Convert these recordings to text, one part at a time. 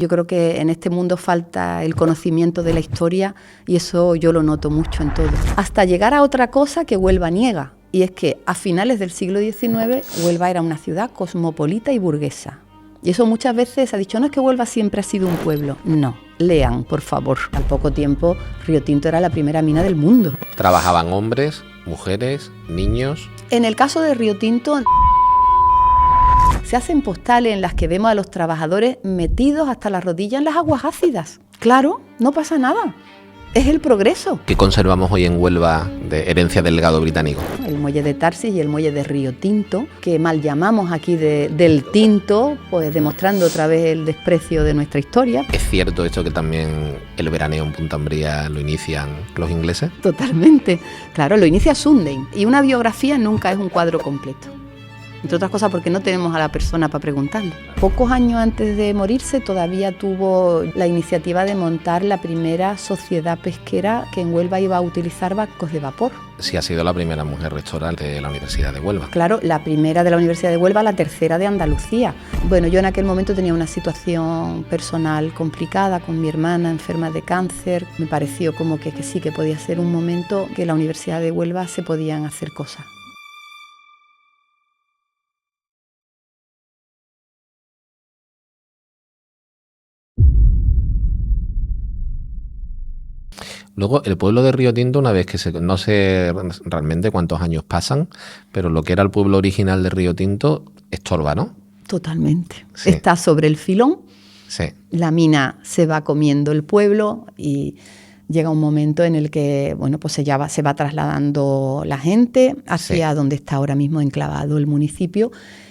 Yo creo que en este mundo falta el conocimiento de la historia y eso yo lo noto mucho en todo. Hasta llegar a otra cosa que Huelva niega, y es que a finales del siglo XIX Huelva era una ciudad cosmopolita y burguesa. Y eso muchas veces ha dicho, no es que Huelva siempre ha sido un pueblo. No, lean, por favor. Al poco tiempo, Río Tinto era la primera mina del mundo. Trabajaban hombres, mujeres, niños. En el caso de Río Tinto, se hacen postales en las que vemos a los trabajadores metidos hasta la rodilla en las aguas ácidas. Claro, no pasa nada. Es el progreso. ¿Qué conservamos hoy en Huelva de herencia del legado británico? El muelle de Tarsis y el muelle de Río Tinto, que mal llamamos aquí del tinto, pues demostrando otra vez el desprecio de nuestra historia. ¿Es cierto esto que también el veraneo en Punta Umbría lo inician los ingleses? Totalmente. Claro, lo inicia Sunday. Y una biografía nunca es un cuadro completo. Entre otras cosas porque no tenemos a la persona para preguntarle. Pocos años antes de morirse todavía tuvo la iniciativa de montar la primera sociedad pesquera que en Huelva iba a utilizar barcos de vapor. Sí, ha sido la primera mujer rectora de la Universidad de Huelva. Claro, la primera de la Universidad de Huelva, la tercera de Andalucía. Bueno, yo en aquel momento tenía una situación personal complicada con mi hermana enferma de cáncer. Me pareció como que sí, que podía ser un momento que en la Universidad de Huelva se podían hacer cosas. Luego, el pueblo de Río Tinto, una vez que no sé realmente cuántos años pasan, pero lo que era el pueblo original de Río Tinto estorba, ¿no? Totalmente. Sí. Está sobre el filón. Sí. La mina se va comiendo el pueblo y llega un momento en el que, bueno, pues se va trasladando la gente hacia donde está ahora mismo enclavado el municipio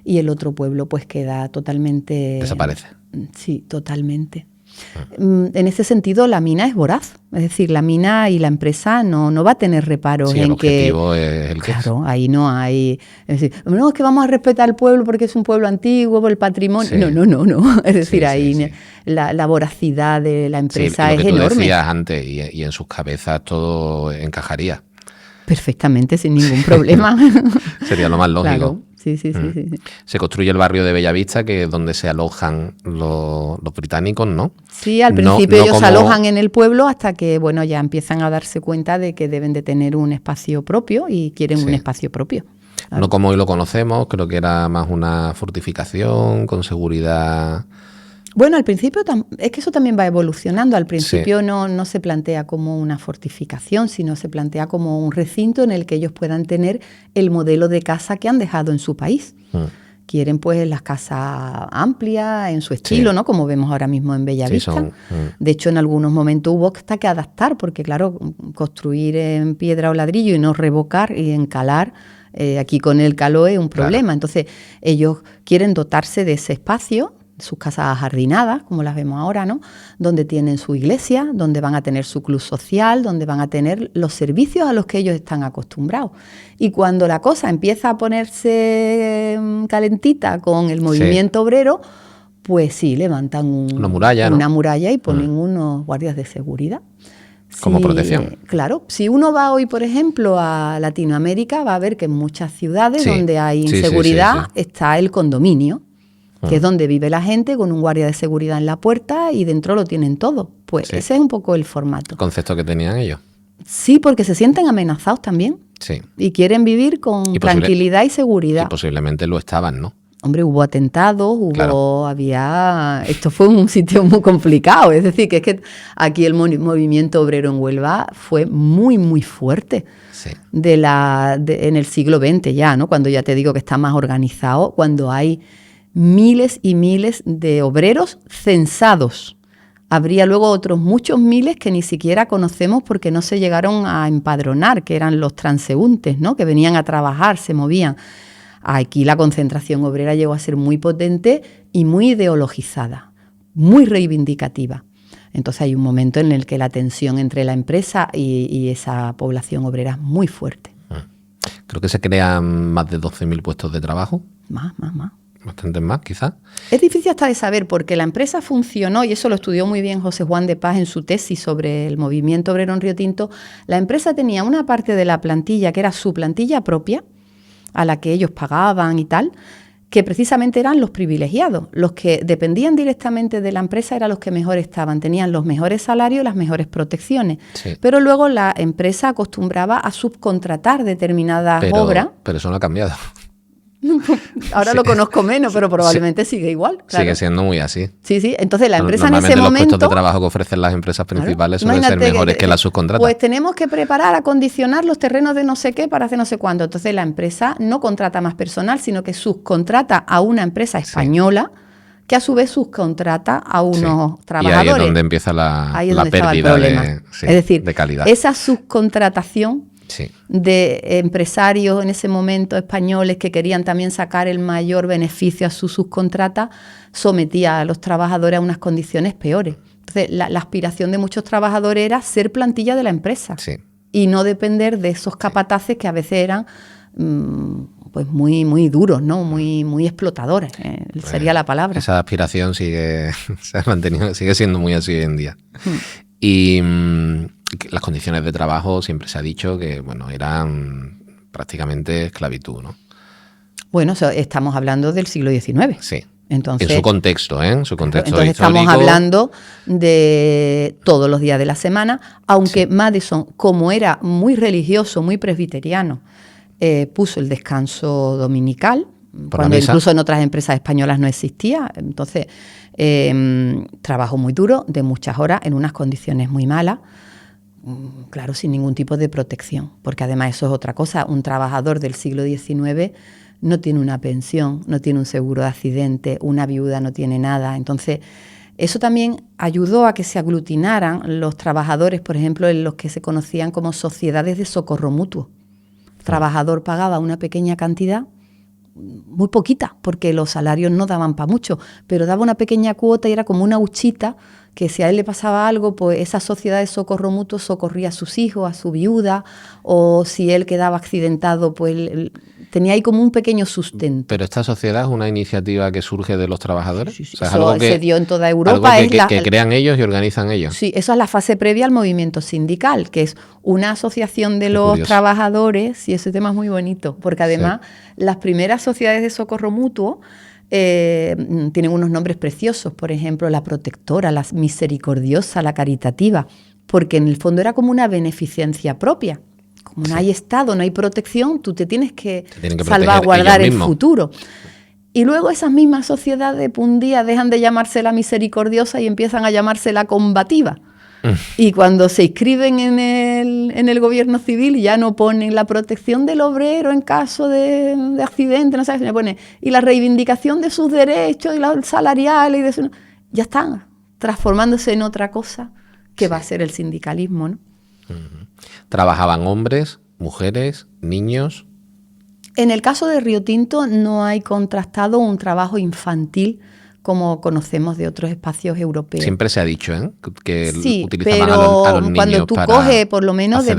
y el otro pueblo pues queda totalmente... Desaparece. Sí, totalmente. En ese sentido, la mina es voraz. Es decir, la mina y la empresa no va a tener reparos sí, en que... el objetivo es el que Claro, ahí no hay... Es decir, no, es que vamos a respetar al pueblo porque es un pueblo antiguo, por el patrimonio... Sí. No. Es decir, Sí, ahí sí. La voracidad de la empresa sí, es lo que tú enorme. decías antes, y en sus cabezas todo encajaría. Perfectamente, sin ningún problema. Sería lo más lógico. Claro. Sí. Se construye el barrio de Bellavista, que es donde se alojan los británicos, ¿no? Sí, al principio ellos se alojan en el pueblo hasta que, bueno, ya empiezan a darse cuenta de que deben de tener un espacio propio y quieren un espacio propio. Claro. No como hoy lo conocemos, creo que era más una fortificación con seguridad. Bueno, al principio es que eso también va evolucionando. Al principio no se plantea como una fortificación, sino se plantea como un recinto en el que ellos puedan tener el modelo de casa que han dejado en su país. Quieren pues las casas amplias, en su estilo, ¿no? Como vemos ahora mismo en Bellavista. De hecho, en algunos momentos hubo hasta que adaptar, porque claro, construir en piedra o ladrillo y no revocar y encalar, aquí con el calor es un problema. Claro. Entonces, ellos quieren dotarse de ese espacio, sus casas ajardinadas, como las vemos ahora, ¿no? Donde tienen su iglesia, donde van a tener su club social, donde van a tener los servicios a los que ellos están acostumbrados. Y cuando la cosa empieza a ponerse calentita con el movimiento obrero, pues sí, levantan una muralla y ponen unos guardias de seguridad. Como protección. Claro, si uno va hoy, por ejemplo, a Latinoamérica, va a ver que en muchas ciudades donde hay inseguridad está el condominio, que es donde vive la gente con un guardia de seguridad en la puerta y dentro lo tienen todo. Pues ese es un poco el formato. ¿El concepto que tenían ellos? Sí, porque se sienten amenazados también. Sí. Y quieren vivir con tranquilidad y seguridad. Y posiblemente lo estaban, ¿no? Hombre, hubo atentados, esto fue un sitio muy complicado. Es decir, que es que aquí el movimiento obrero en Huelva fue muy, muy fuerte. Sí. En el siglo XX ya, ¿no? Cuando ya te digo que está más organizado, cuando hay miles y miles de obreros censados. Habría luego otros muchos miles que ni siquiera conocemos porque no se llegaron a empadronar, que eran los transeúntes, ¿no? Que venían a trabajar, se movían. Aquí la concentración obrera llegó a ser muy potente y muy ideologizada, muy reivindicativa. Entonces hay un momento en el que la tensión entre la empresa y esa población obrera es muy fuerte. Creo que se crean más de 12.000 puestos de trabajo. Más. Bastantes más, quizás. Es difícil hasta de saber porque la empresa funcionó, y eso lo estudió muy bien José Juan de Paz en su tesis sobre el movimiento obrero en Río Tinto. La empresa tenía una parte de la plantilla que era su plantilla propia, a la que ellos pagaban y tal, que precisamente eran los privilegiados. Los que dependían directamente de la empresa eran los que mejor estaban, tenían los mejores salarios, las mejores protecciones. Sí. Pero luego la empresa acostumbraba a subcontratar determinadas obras. Pero eso no ha cambiado. Ahora Sí. lo conozco menos, pero probablemente sigue igual. Claro. Sigue siendo muy así. Sí, sí. Entonces la empresa en Normalmente ese los momento... puestos de trabajo que ofrecen las empresas principales claro, suelen ser mejores que las subcontratas. Pues tenemos que preparar, acondicionar los terrenos de no sé qué para hacer no sé cuánto. Entonces la empresa no contrata más personal, sino que subcontrata a una empresa española que a su vez subcontrata a unos trabajadores. Y ahí es donde empieza la pérdida es decir, de calidad. Esa subcontratación Sí. de empresarios en ese momento españoles que querían también sacar el mayor beneficio a su subcontrata, sometía a los trabajadores a unas condiciones peores. Entonces, la aspiración de muchos trabajadores era ser plantilla de la empresa, Sí. y no depender de esos capataces que a veces eran pues muy, muy duros, ¿no? Muy explotadores, sería la palabra. Esa aspiración se ha mantenido, sigue siendo muy así hoy en día. Y las condiciones de trabajo siempre se ha dicho que, bueno, eran prácticamente esclavitud, ¿no? Bueno, estamos hablando del siglo XIX. Sí. Entonces, en su contexto, ¿eh? En su contexto entonces histórico. estamos hablando de todos los días de la semana, aunque Sí. Madison, como era muy religioso, muy presbiteriano, puso el descanso dominical, cuando misa. Incluso en otras empresas españolas no existía. Entonces, trabajo muy duro, de muchas horas, en unas condiciones muy malas, claro, sin ningún tipo de protección, porque además eso es otra cosa. Un trabajador del siglo XIX no tiene una pensión, no tiene un seguro de accidente, una viuda no tiene nada. Entonces, eso también ayudó a que se aglutinaran los trabajadores, por ejemplo, en los que se conocían como sociedades de socorro mutuo. El trabajador pagaba una pequeña cantidad, muy poquita, porque los salarios no daban para mucho, pero daba una pequeña cuota y era como una huchita que si a él le pasaba algo, pues esa sociedad de socorro mutuo socorría a sus hijos, a su viuda, o si él quedaba accidentado, pues tenía ahí como un pequeño sustento. Pero esta sociedad es una iniciativa que surge de los trabajadores. Sí, sí. O sea, es Eso algo que se dio en toda Europa. Algo que crean ellos y organizan ellos. Sí, eso es la fase previa al movimiento sindical, que es una asociación de los curioso. trabajadores, y ese tema es muy bonito, porque además las primeras sociedades de socorro mutuo tienen unos nombres preciosos, por ejemplo, la protectora, la misericordiosa, la caritativa, porque en el fondo era como una beneficencia propia. Como no hay Estado, no hay protección, tú te tienes que salvaguardar el futuro. Y luego esas mismas sociedades un día dejan de llamarse la misericordiosa y empiezan a llamarse la combativa. Y cuando se inscriben en el gobierno civil ya no ponen la protección del obrero en caso de accidente, no sé, se pone, y la reivindicación de sus derechos y los salariales, ya están transformándose en otra cosa que va a ser el sindicalismo, ¿no? ¿Trabajaban hombres, mujeres, niños? En el caso de Río Tinto no hay contrastado un trabajo infantil como conocemos de otros espacios europeos. Siempre se ha dicho, ¿eh? Que sí, utilizaban pero a los niños cuando tú para coges, por lo menos de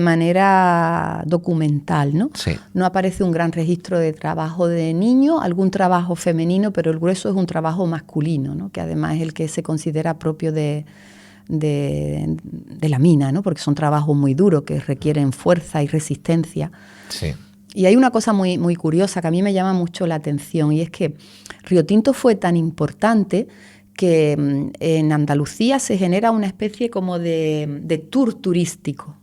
manera documental, ¿no? Sí. No aparece un gran registro de trabajo de niños, algún trabajo femenino, pero el grueso es un trabajo masculino, ¿no? Que además es el que se considera propio de la mina, ¿no? Porque son trabajos muy duros que requieren fuerza y resistencia. Sí. Y hay una cosa muy, muy curiosa que a mí me llama mucho la atención, y es que Río Tinto fue tan importante que en Andalucía se genera una especie como de tour turístico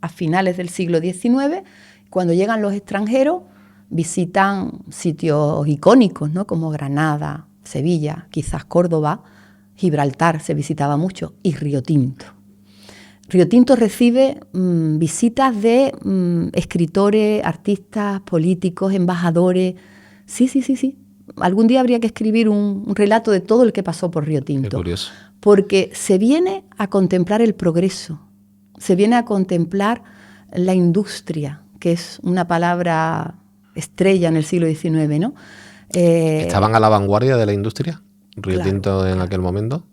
a finales del siglo XIX. Cuando llegan los extranjeros visitan sitios icónicos, ¿no? Como Granada, Sevilla, quizás Córdoba, Gibraltar se visitaba mucho, y Río Tinto. Río Tinto recibe visitas de escritores, artistas, políticos, embajadores. Sí. Algún día habría que escribir un relato de todo el que pasó por Río Tinto. Qué curioso. Porque se viene a contemplar el progreso, se viene a contemplar la industria, que es una palabra estrella en el siglo XIX, ¿no? ¿Estaban a la vanguardia de la industria, Río Claro, Tinto, en aquel momento?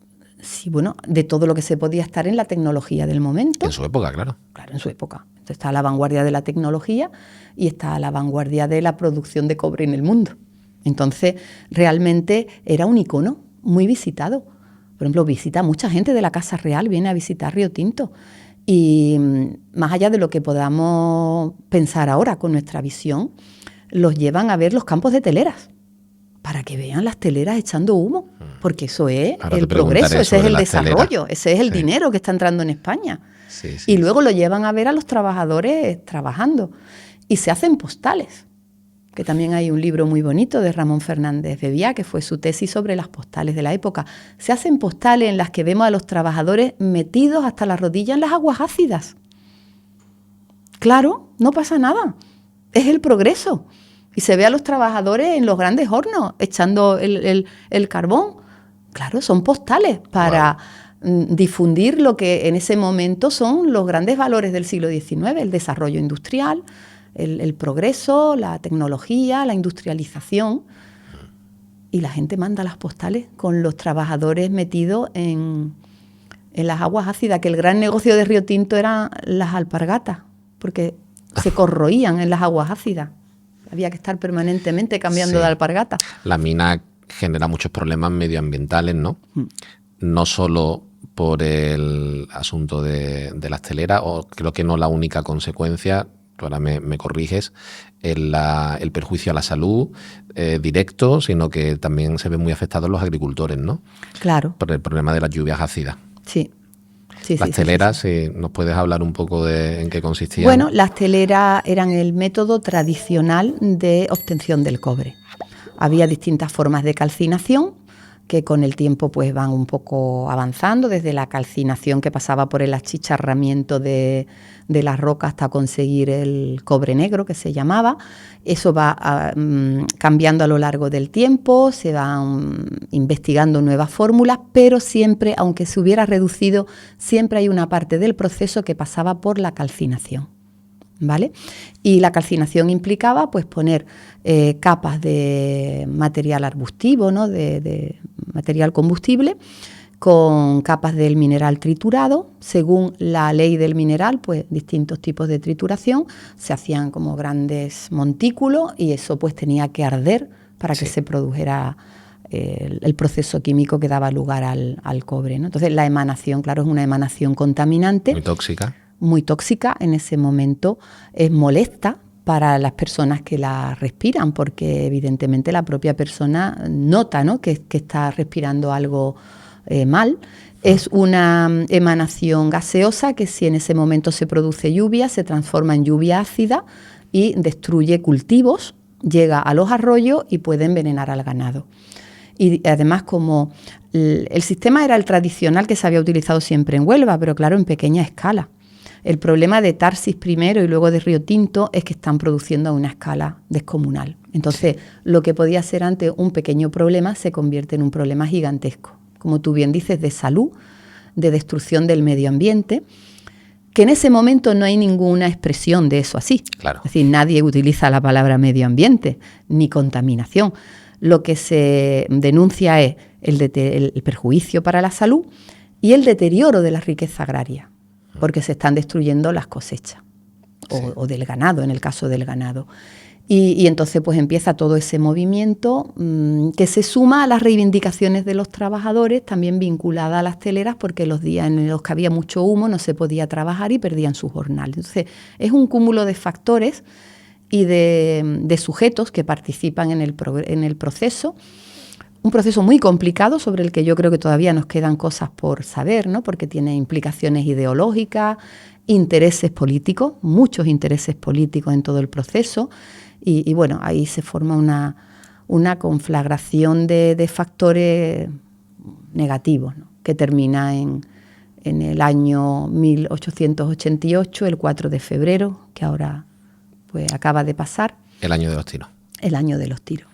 Sí, bueno, de todo lo que se podía estar en la tecnología del momento. En su época, claro. Claro, en su época. Entonces está a la vanguardia de la tecnología y está a la vanguardia de la producción de cobre en el mundo. Entonces, realmente era un icono muy visitado. Por ejemplo, visita mucha gente de la Casa Real, viene a visitar Río Tinto. Y más allá de lo que podamos pensar ahora con nuestra visión, los llevan a ver los campos de teleras, para que vean las teleras echando humo, porque eso es el progreso, ese es el desarrollo, ese es el dinero que está entrando en España. Y luego lo llevan a ver a los trabajadores trabajando. Y se hacen postales, que también hay un libro muy bonito de Ramón Fernández Bebiá, que fue su tesis sobre las postales de la época. Se hacen postales en las que vemos a los trabajadores metidos hasta la rodilla en las aguas ácidas. Claro, no pasa nada, es el progreso. Y se ve a los trabajadores en los grandes hornos echando el carbón. Claro, son postales para difundir lo que en ese momento son los grandes valores del siglo XIX, el desarrollo industrial, el progreso, la tecnología, la industrialización. Y la gente manda las postales con los trabajadores metidos en las aguas ácidas, que el gran negocio de Río Tinto eran las alpargatas, porque se corroían en las aguas ácidas. Había que estar permanentemente cambiando de alpargata. La mina genera muchos problemas medioambientales, ¿no? No solo por el asunto de las teleras, o creo que no la única consecuencia, tú ahora me corriges, el perjuicio a la salud directo, sino que también se ven muy afectados los agricultores, ¿no? Claro. Por el problema de las lluvias ácidas. Sí. Las teleras, ¿nos puedes hablar un poco de en qué consistían? Bueno, las teleras eran el método tradicional de obtención del cobre. Había distintas formas de calcinación que con el tiempo pues van un poco avanzando, desde la calcinación que pasaba por el achicharramiento de la roca hasta conseguir el cobre negro, que se llamaba. Eso va cambiando a lo largo del tiempo, se van investigando nuevas fórmulas, pero siempre, aunque se hubiera reducido, siempre hay una parte del proceso que pasaba por la calcinación, ¿vale? Y la calcinación implicaba pues poner capas de material arbustivo, ¿no? de material combustible, con capas del mineral triturado. Según la ley del mineral, pues distintos tipos de trituración, se hacían como grandes montículos y eso pues tenía que arder para que se produjera el proceso químico que daba lugar al cobre, ¿no? Entonces la emanación, claro, es una emanación contaminante. Muy tóxica en ese momento, es molesta para las personas que la respiran, porque evidentemente la propia persona nota, ¿no? que está respirando algo mal. Es una emanación gaseosa que si en ese momento se produce lluvia, se transforma en lluvia ácida y destruye cultivos, llega a los arroyos y puede envenenar al ganado. Y además, como el sistema era el tradicional que se había utilizado siempre en Huelva, pero claro, en pequeña escala. El problema de Tarsis primero y luego de Río Tinto es que están produciendo a una escala descomunal. Entonces, lo que podía ser antes un pequeño problema se convierte en un problema gigantesco. Como tú bien dices, de salud, de destrucción del medio ambiente, que en ese momento no hay ninguna expresión de eso así. Claro. Es decir, nadie utiliza la palabra medio ambiente ni contaminación. Lo que se denuncia es el perjuicio para la salud y el deterioro de la riqueza agraria, porque se están destruyendo las cosechas o del ganado, en el caso del ganado. Y entonces pues empieza todo ese movimiento que se suma a las reivindicaciones de los trabajadores, también vinculada a las teleras, porque los días en los que había mucho humo no se podía trabajar y perdían su jornal. Entonces es un cúmulo de factores y de sujetos que participan en el proceso. Un proceso muy complicado sobre el que yo creo que todavía nos quedan cosas por saber, ¿no? Porque tiene implicaciones ideológicas, intereses políticos, muchos intereses políticos en todo el proceso. Y bueno, ahí se forma una conflagración de factores negativos, ¿no? Que termina en el año 1888, el 4 de febrero, que ahora pues acaba de pasar. El año de los tiros. El año de los tiros.